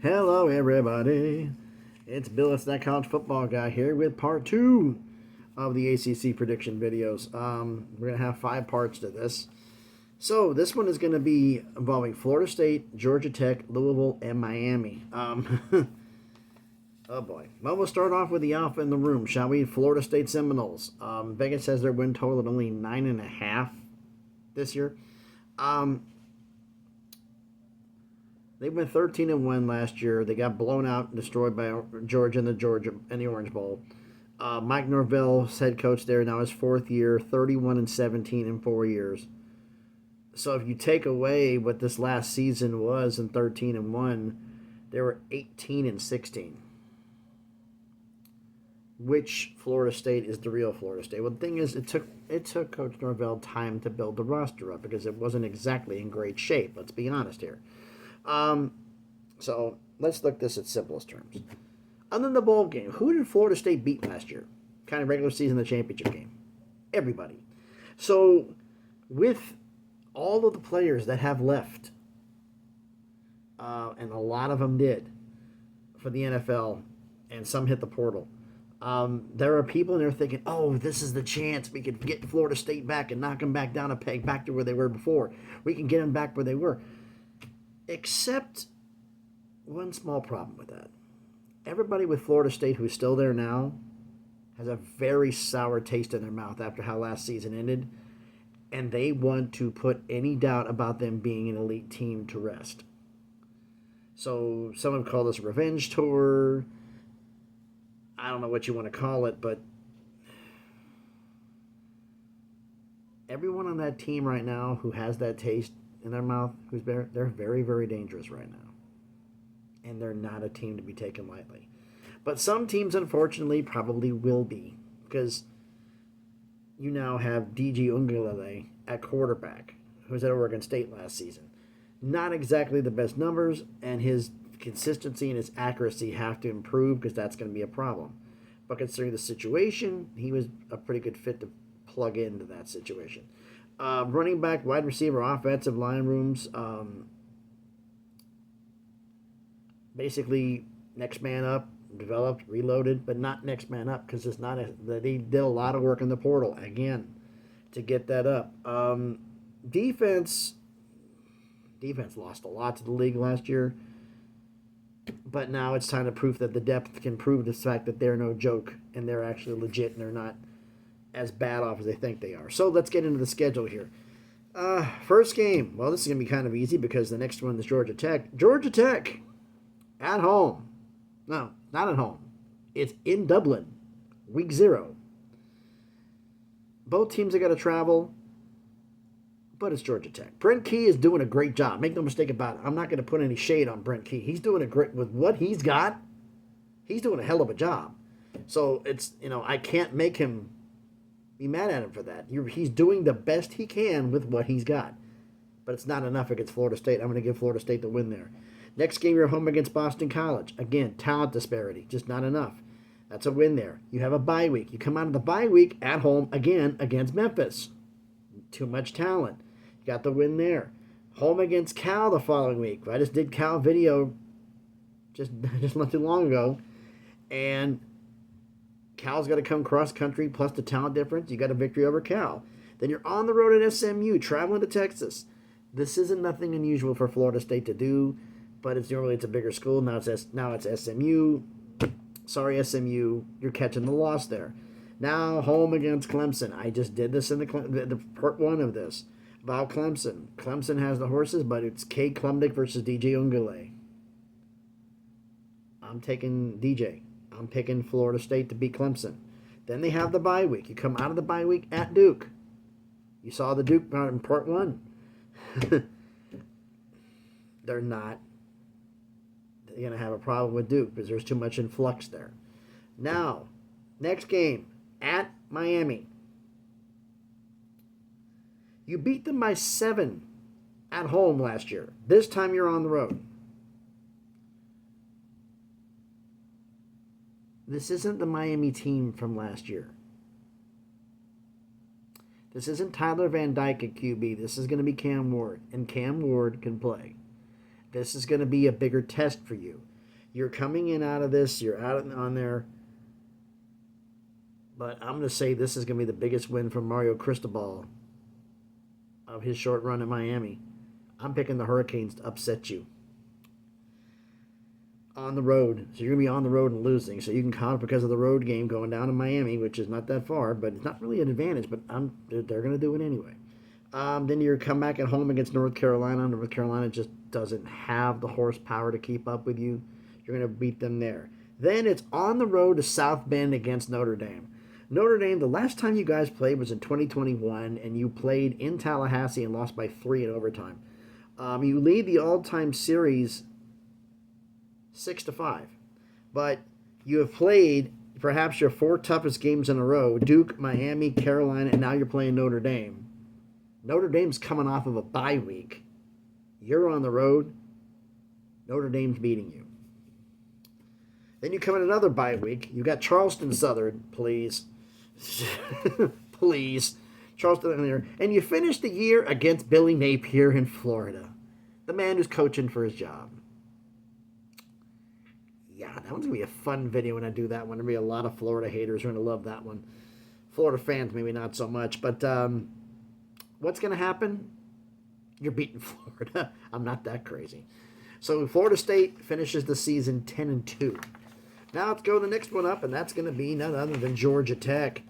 Hello, everybody. It's Bill, it's that college football guy here with part 2 of the ACC prediction videos. We're going to have 5 parts to this. So, this one is going to be involving Florida State, Georgia Tech, Louisville, and Miami. Oh boy. Well, we'll start off with the alpha in the room, shall we? Florida State Seminoles. Vegas says their win total at only 9.5 this year. They went 13-1 last year. They got blown out and destroyed by Georgia in the Orange Bowl. Mike Norvell's head coach there, now his 4th year, 31-17 in 4 years. So if you take away what this last season was in 13-1, they were 18-16. Which Florida State is the real Florida State? Well, the thing is, it took Coach Norvell time to build the roster up because it wasn't exactly in great shape. Let's be honest here. So let's look this at simplest terms. Other than the bowl game, who did Florida State beat last year? Kind of regular season, the championship game. Everybody. So with all of the players that have left, and a lot of them did for the NFL, and some hit the portal. There are people in there thinking, oh, this is the chance we could get Florida State back and knock them back down a peg, back to where they were before. We can get them back where they were. Except one small problem with that. Everybody with Florida State who's still there now has a very sour taste in their mouth after how last season ended, and they want to put any doubt about them being an elite team to rest. So some have called this a revenge tour. I don't know what you want to call it, but everyone on that team right now who has that taste in their mouth, they're very, very dangerous right now. And they're not a team to be taken lightly. But some teams, unfortunately, probably will be. Because you now have D.G. Ungulele at quarterback, who was at Oregon State last season. Not exactly the best numbers, and his consistency and his accuracy have to improve because that's going to be a problem. But considering the situation, he was a pretty good fit to plug into that situation. Running back, wide receiver, offensive line rooms, basically next man up, developed, reloaded, but not next man up because it's not. They did a lot of work in the portal again to get that up. Defense lost a lot to the league last year, but now it's time to prove that the depth can prove the fact that they're no joke and they're actually legit and they're not as bad off as they think they are. So let's get into the schedule here. First game. Well, this is going to be kind of easy because the next one is Georgia Tech. Georgia Tech at home. No, not at home. It's in Dublin. Week 0. Both teams are going to travel, but it's Georgia Tech. Brent Key is doing a great job. Make no mistake about it. I'm not going to put any shade on Brent Key. He's doing a great, with what he's got, he's doing a hell of a job. So it's, I can't make him be mad at him for that. He's doing the best he can with what he's got. But it's not enough against Florida State. I'm going to give Florida State the win there. Next game, you're home against Boston College. Again, talent disparity. Just not enough. That's a win there. You have a bye week. You come out of the bye week at home again against Memphis. Too much talent. You got the win there. Home against Cal the following week. I just did Cal video just not too long ago. And Cal's got to come cross-country plus the talent difference. You got a victory over Cal. Then you're on the road at SMU, traveling to Texas. This isn't nothing unusual for Florida State to do, but it's a bigger school. Now it's SMU. Sorry, SMU. You're catching the loss there. Now home against Clemson. I just did this in the part 1 of this about Clemson. Clemson has the horses, but it's K. Klumdick versus DJ Ungule. I'm taking DJ. I'm picking Florida State to beat Clemson. Then they have the bye week. You come out of the bye week at Duke. You saw the Duke in part 1. They're going to have a problem with Duke because there's too much in flux there. Now, next game at Miami. You beat them by 7 at home last year. This time you're on the road. This isn't the Miami team from last year. This isn't Tyler Van Dyke at QB. This is going to be Cam Ward, and Cam Ward can play. This is going to be a bigger test for you. You're coming in out of this. You're on there. But I'm going to say this is going to be the biggest win for Mario Cristobal of his short run in Miami. I'm picking the Hurricanes to upset you on the road. So you're going to be on the road and losing. So you can count because of the road game going down to Miami, which is not that far, but it's not really an advantage. But they're going to do it anyway. Then you come back at home against North Carolina. North Carolina just doesn't have the horsepower to keep up with you. You're going to beat them there. Then it's on the road to South Bend against Notre Dame. Notre Dame, the last time you guys played was in 2021, and you played in Tallahassee and lost by 3 in overtime. You lead the all-time series 6-5, but you have played perhaps your 4 toughest games in a row: Duke, Miami, Carolina, and now you're playing Notre Dame. Notre Dame's coming off of a bye week. You're on the road. Notre Dame's beating you. Then you come in another bye week. You got Charleston Southern, please. Please. Charleston in there. And you finish the year against Billy Napier in Florida, the man who's coaching for his job. Yeah, that one's going to be a fun video when I do that one. There'll be a lot of Florida haters who are going to love that one. Florida fans, maybe not so much. But what's going to happen? You're beating Florida. I'm not that crazy. So Florida State finishes the season 10-2. Now let's go to the next one up, and that's going to be none other than Georgia Tech.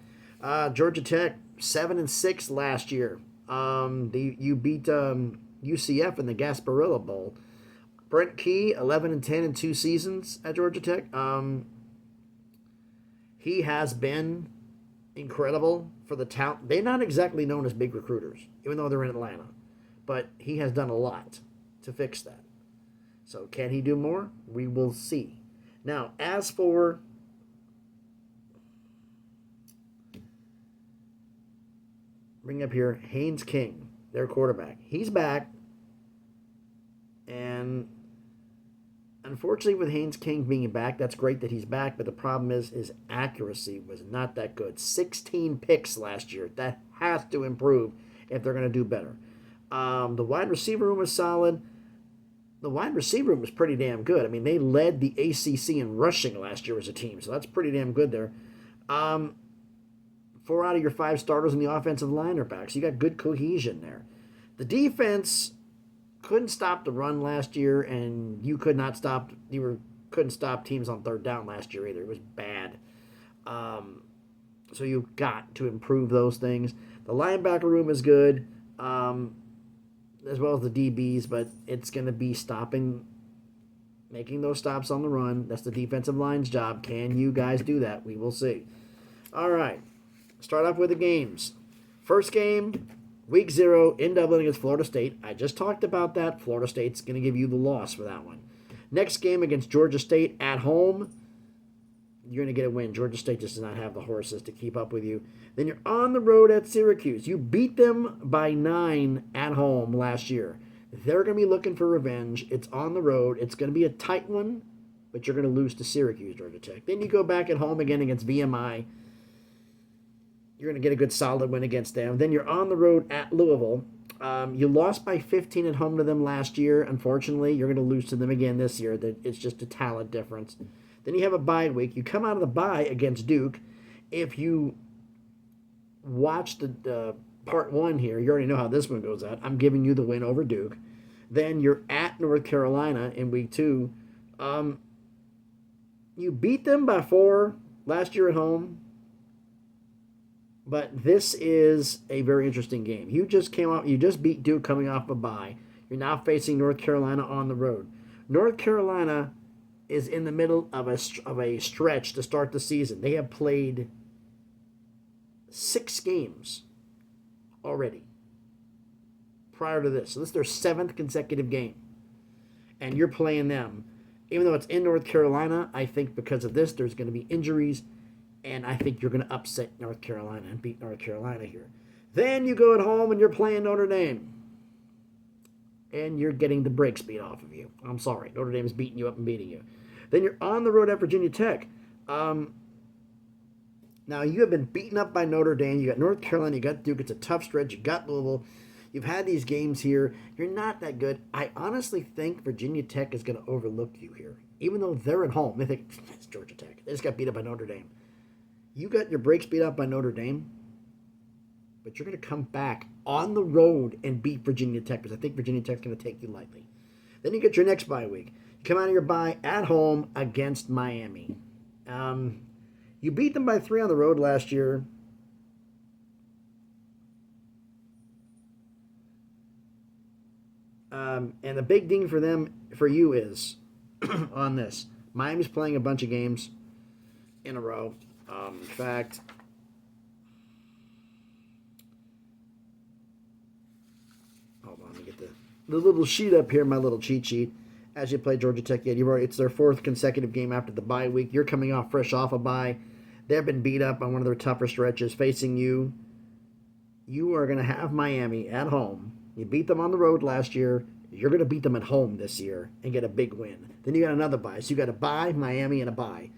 Georgia Tech 7-6 last year. You beat UCF in the Gasparilla Bowl. Brent Key 11-10 in 2 seasons at Georgia Tech. He has been incredible for the talent. They're not exactly known as big recruiters, even though they're in Atlanta, but he has done a lot to fix that. So can he do more? We will see. Now, as for bring up here Haynes King, their quarterback. He's back. And unfortunately, with Haynes King being back, that's great that he's back, but the problem is his accuracy was not that good. 16 picks last year. That has to improve if they're going to do better. The wide receiver room was solid. The wide receiver room was pretty damn good. I mean, they led the ACC in rushing last year as a team, so that's pretty damn good there. 4 out of your 5 starters in the offensive line are back, so you got good cohesion there. The defense couldn't stop the run last year, and you couldn't stop teams on 3rd down last year either. It was bad. So you've got to improve those things. The linebacker room is good. As well as the DBs, but it's going to be making those stops on the run. That's the defensive line's job. Can you guys do that? We will see. All right. Start off with the games. First game, week 0 in Dublin against Florida State. I just talked about that. Florida State's going to give you the loss for that one. Next game against Georgia State at home. You're going to get a win. Georgia State just does not have the horses to keep up with you. Then you're on the road at Syracuse. You beat them by 9 at home last year. They're going to be looking for revenge. It's on the road. It's going to be a tight one, but you're going to lose to Syracuse, Georgia Tech. Then you go back at home again against VMI. You're going to get a good solid win against them. Then you're on the road at Louisville. You lost by 15 at home to them last year. Unfortunately, you're going to lose to them again this year. It's just a talent difference. Then you have a bye week. You come out of the bye against Duke. If you watch the part 1 here, you already know how this one goes out. I'm giving you the win over Duke. Then you're at North Carolina in week 2. You beat them by 4 last year at home. But this is a very interesting game. You just beat Duke coming off a bye. You're now facing North Carolina on the road. North Carolina is in the middle of a stretch to start the season. They have played 6 games already prior to this. So this is their 7th consecutive game. And you're playing them. Even though it's in North Carolina, I think because of this, there's going to be injuries. And I think you're going to upset North Carolina and beat North Carolina here. Then you go at home and you're playing Notre Dame. And you're getting the brakes beat off of you. I'm sorry. Notre Dame is beating you up and beating you. Then you're on the road at Virginia Tech. Now, you have been beaten up by Notre Dame. You got North Carolina. You got Duke. It's a tough stretch. You got Louisville. You've had these games here. You're not that good. I honestly think Virginia Tech is going to overlook you here. Even though they're at home, they think it's Georgia Tech. They just got beat up by Notre Dame. You got your breaks beat up by Notre Dame, but you're going to come back on the road and beat Virginia Tech because I think Virginia Tech's going to take you lightly. Then you get your next bye week. You come out of your bye at home against Miami. You beat them by 3 on the road last year. And the big thing for you is on this. Miami's playing a bunch of games in a row. In fact, hold on, let me get the little sheet up here, my little cheat sheet. As you play Georgia Tech, it's their 4th consecutive game after the bye week. You're coming off fresh off a bye. They've been beat up on one of their tougher stretches facing you. You are going to have Miami at home. You beat them on the road last year. You're going to beat them at home this year and get a big win. Then you got another bye. So you got a bye, Miami, and a bye.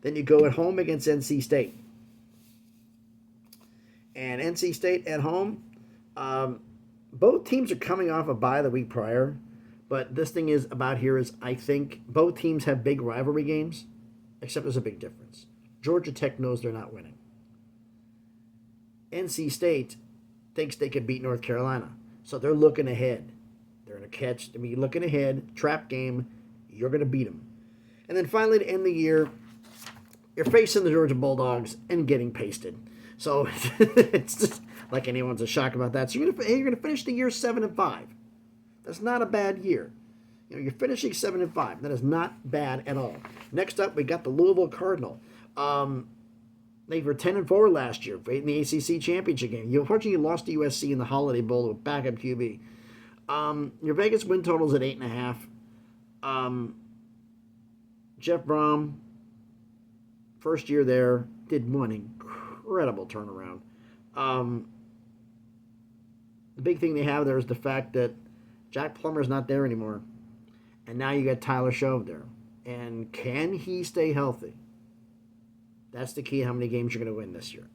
Then you go at home against NC State. And NC State at home, both teams are coming off a bye the week prior. But this thing is about here is I think both teams have big rivalry games, except there's a big difference. Georgia Tech knows they're not winning. NC State thinks they can beat North Carolina. So they're looking ahead. They're going to be looking ahead, trap game. You're going to beat them. And then finally, to end the year, you're facing the Georgia Bulldogs and getting pasted. So it's just like anyone's a shock about that. So you're going to finish the year 7-5. That's not a bad year. You're finishing 7-5. That is not bad at all. Next up, we got the Louisville Cardinal. They were 10-4 last year in the ACC championship game. Unfortunately, you lost to USC in the Holiday Bowl with backup QB. Your Vegas win total's at 8.5. Jeff Brom, first year there, did one incredible turnaround. The big thing they have there is the fact that Jack Plummer's not there anymore. And now you got Tyler Shove there. And can he stay healthy? That's the key how many games you're going to win this year.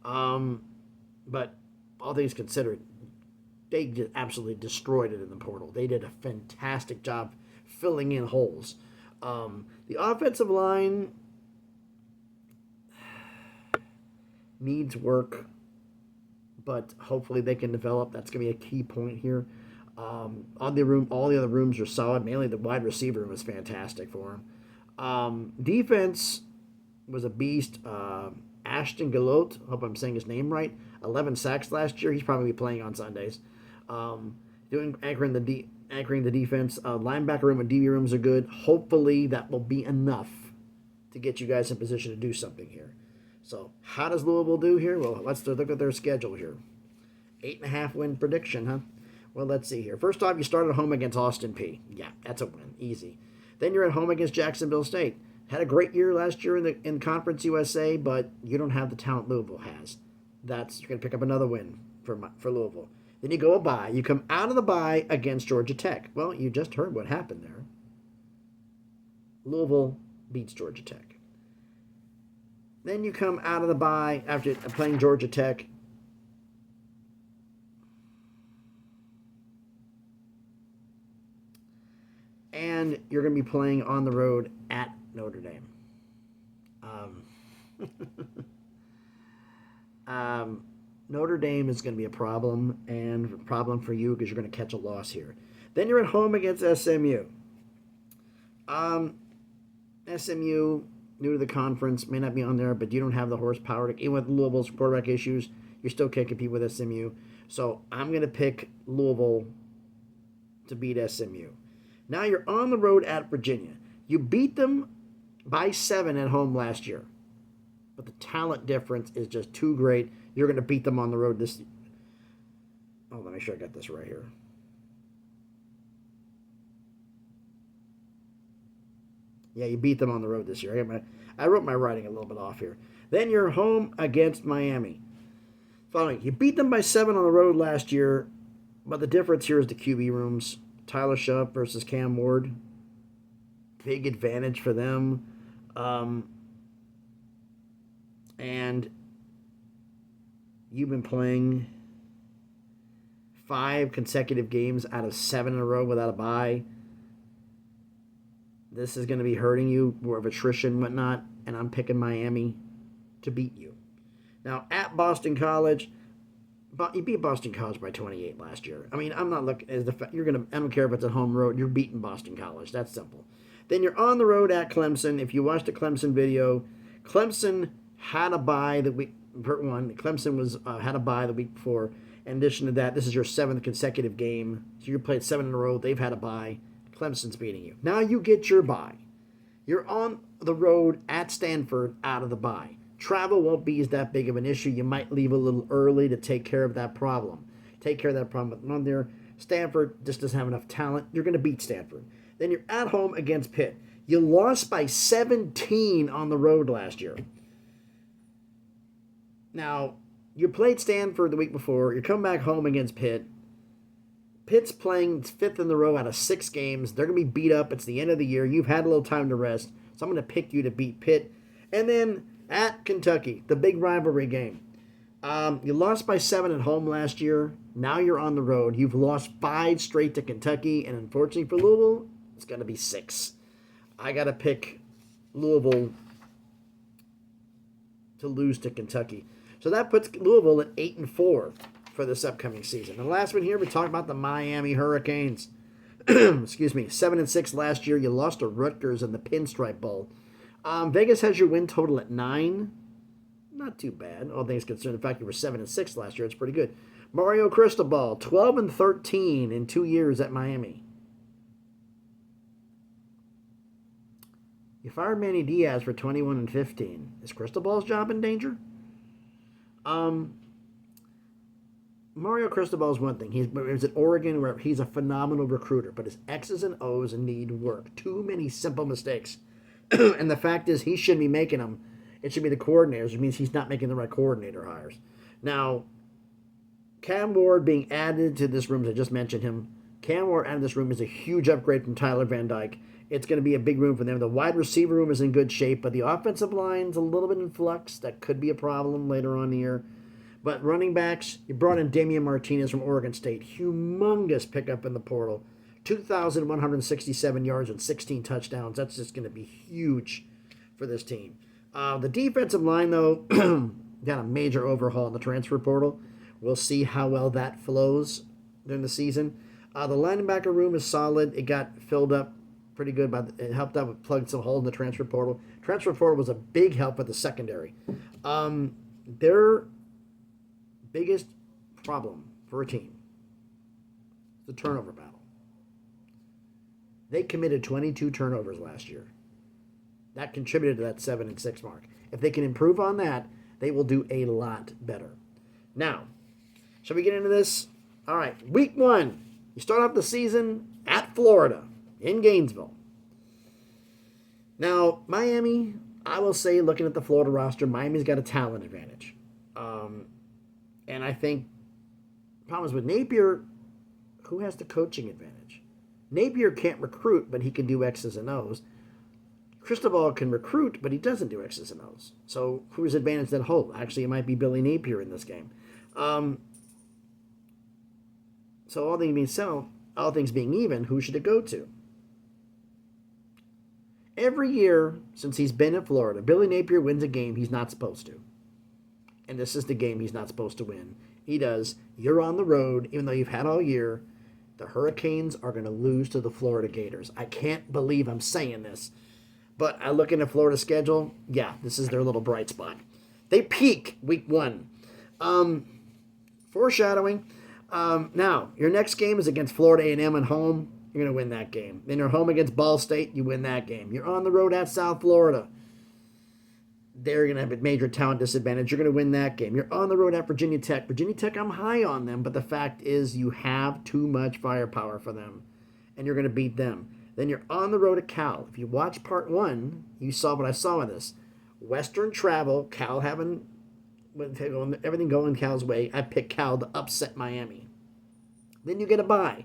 But all things considered, they just absolutely destroyed it in the portal. They did a fantastic job filling in holes. The offensive line needs work, but hopefully they can develop. That's going to be a key point here. All the other rooms are solid. Mainly the wide receiver room was fantastic for him. Defense was a beast. Ashton Gallote, hope I'm saying his name right. 11 sacks last year. He's probably playing on Sundays. Anchoring the defense. Linebacker room and DB rooms are good. Hopefully that will be enough to get you guys in position to do something here. So how does Louisville do here? Well, let's look at their schedule here. 8.5 win prediction, huh? Well, let's see here. First off, you start at home against Austin Peay. Yeah, that's a win. Easy. Then you're at home against Jacksonville State. Had a great year last year in Conference USA, but you don't have the talent Louisville has. You're going to pick up another win for Louisville. Then you go a bye. You come out of the bye against Georgia Tech. Well, you just heard what happened there. Louisville beats Georgia Tech. Then you come out of the bye after playing Georgia Tech. And you're going to be playing on the road at Notre Dame. Notre Dame is going to be a problem, and a problem for you because you're going to catch a loss here. Then you're at home against SMU. SMU, new to the conference, may not be on there, but you don't have the horsepower. Even with Louisville's quarterback issues, you still can't compete with SMU. So I'm going to pick Louisville to beat SMU. Now you're on the road at Virginia. You beat them by 7 at home last year. But the talent difference is just too great. You're going to beat them on the road this... Oh, let me make sure I got this right here. Yeah, you beat them on the road this year. I wrote my writing a little bit off here. Then you're home against Miami. Following, you beat them by 7 on the road last year, but the difference here is the QB rooms. Tyler Shupp versus Cam Ward. Big advantage for them. And you've been playing 5 consecutive games out of 7 in a row without a bye. This is going to be hurting you, more of attrition and whatnot, and I'm picking Miami to beat you. Now, at Boston College, you beat Boston College by 28 last year. I mean, I'm not looking as you're going to. I don't care if it's at home road. You're beating Boston College. That's simple. Then you're on the road at Clemson. If you watched the Clemson video, Clemson had a bye the week. Clemson had a bye the week before. In addition to that, this is your 7th consecutive game. So you played 7 in a row. They've had a bye. Clemson's beating you. Now you get your bye. You're on the road at Stanford out of the bye. Travel won't be that big of an issue. You might leave a little early to take care of that problem. On there. Stanford just doesn't have enough talent. You're going to beat Stanford. Then you're at home against Pitt. You lost by 17 on the road last year. Now, you played Stanford the week before. You come back home against Pitt. Pitt's playing 5th in the row out of 6 games. They're going to be beat up. It's the end of the year. You've had a little time to rest. So I'm going to pick you to beat Pitt. And then at Kentucky, the big rivalry game. You lost by 7 at home last year. Now you're on the road. You've lost 5 straight to Kentucky. And unfortunately for Louisville, it's going to be 6. I got to pick Louisville to lose to Kentucky. So that puts Louisville at 8-4 for this upcoming season. And the last one here, we talk about the Miami Hurricanes. Excuse me, 7-6 last year. You lost to Rutgers in the Pinstripe Bowl. Vegas has your win total at 9. Not too bad, all things considered. In fact, you were 7-6 last year. It's pretty good. Mario Cristobal, 12-13 in 2 years at Miami. You fired Manny Diaz for 21-15. Is Cristobal's job in danger? Mario Cristobal is one thing. He was at Oregon where he's a phenomenal recruiter, but his X's and O's need work. Too many simple mistakes. And the fact is, he shouldn't be making them. It should be the coordinators, which means he's not making the right coordinator hires. Now, Cam Ward being added to this room, as I just mentioned him, Cam Ward added to this room is a huge upgrade from Tyler Van Dyke. It's going to be a big room for them. The wide receiver room is in good shape, but the offensive line's a little bit in flux. That could be a problem later on in the year. But running backs, you brought in Damian Martinez from Oregon State. Humongous pickup in the portal. 2,167 yards and 16 touchdowns. That's just going to be huge for this team. The defensive line, though, got a major overhaul in the transfer portal. We'll see how well that flows during the season. The linebacker room is solid. It got filled up pretty good. It helped out with plugging some holes in the transfer portal. Transfer portal was a big help with the secondary. Their biggest problem for a team is the turnover battle. They committed 22 turnovers last year. That contributed to that 7-6 mark. If they can improve on that, they will do a lot better. Now, shall we get into this? All right, week 1. You start off the season at Florida, in Gainesville. Now, Miami, I will say, looking at the Florida roster, Miami's got a talent advantage. And I think problems with Napier, who has the coaching advantage? Napier can't recruit, but he can do X's and O's. Cristobal can recruit, but he doesn't do X's and O's. So whose advantage that hold? Actually, it might be Billy Napier in this game. So all things being even, who should it go to? Every year since he's been in Florida, Billy Napier wins a game he's not supposed to. And this is the game he's not supposed to win. He does. You're on the road, even though you've had all year. The Hurricanes are going to lose to the Florida Gators. I can't believe I'm saying this. But I look into Florida's schedule. Yeah, this is their little bright spot. They peak week 1. Foreshadowing. Now, your next game is against Florida A&M at home. You're going to win that game. Then you're home against Ball State. You win that game. You're on the road at South Florida. They're going to have a major talent disadvantage. You're going to win that game. You're on the road at Virginia Tech. Virginia Tech, I'm high on them, but the fact is you have too much firepower for them, and you're going to beat them. Then you're on the road at Cal. If you watch part 1, you saw what I saw in this. Western travel, Cal having everything going Cal's way. I picked Cal to upset Miami. Then you get a bye.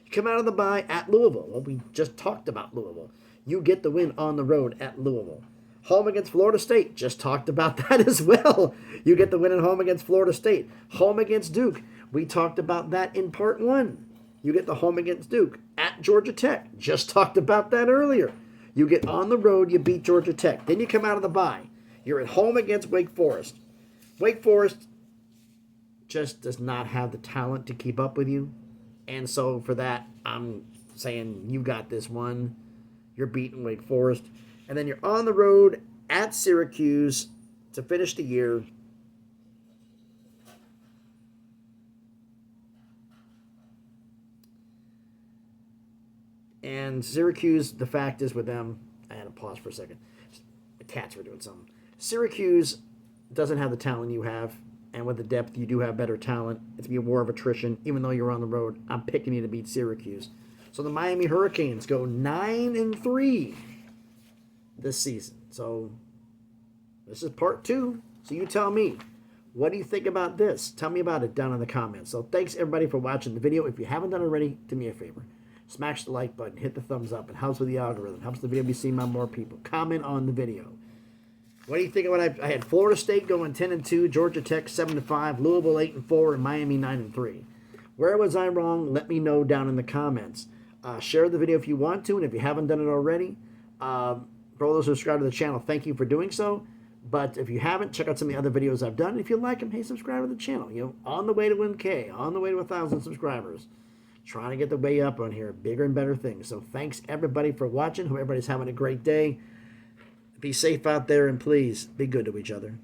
You come out of the bye at Louisville. Well, we just talked about Louisville. You get the win on the road at Louisville. Home against Florida State. Just talked about that as well. You get the win at home against Florida State. Home against Duke. We talked about that in part 1. You get the home against Duke at Georgia Tech. Just talked about that earlier. You get on the road, you beat Georgia Tech. Then you come out of the bye. You're at home against Wake Forest. Wake Forest just does not have the talent to keep up with you. And so for that, I'm saying you got this one. You're beating Wake Forest. And then you're on the road at Syracuse to finish the year. And Syracuse, the fact is with them, I had to pause for a second. The cats were doing something. Syracuse doesn't have the talent you have. And with the depth, you do have better talent. It's going to be a war of attrition. Even though you're on the road, I'm picking you to beat Syracuse. So the Miami Hurricanes go 9-3 this season. So this is part 2. So you tell me, what do you think about this? Tell me about it down in the comments. So thanks everybody for watching the video. If you haven't done it already, do me a favor. Smash the like button. Hit the thumbs up. It helps with the algorithm. Helps the video be seen by more people. Comment on the video. What do you think about it? I had Florida State going 10-2, Georgia Tech 7-5, Louisville 8-4, and Miami 9-3. Where was I wrong? Let me know down in the comments. Share the video if you want to, and if you haven't done it already, for all those who subscribe to the channel, thank you for doing so. But if you haven't, check out some of the other videos I've done. If you like them, hey, subscribe to the channel. You know, on the way to 1K, on the way to 1,000 subscribers. Trying to get the way up on here, bigger and better things. So thanks everybody for watching. Hope everybody's having a great day. Be safe out there, and please be good to each other.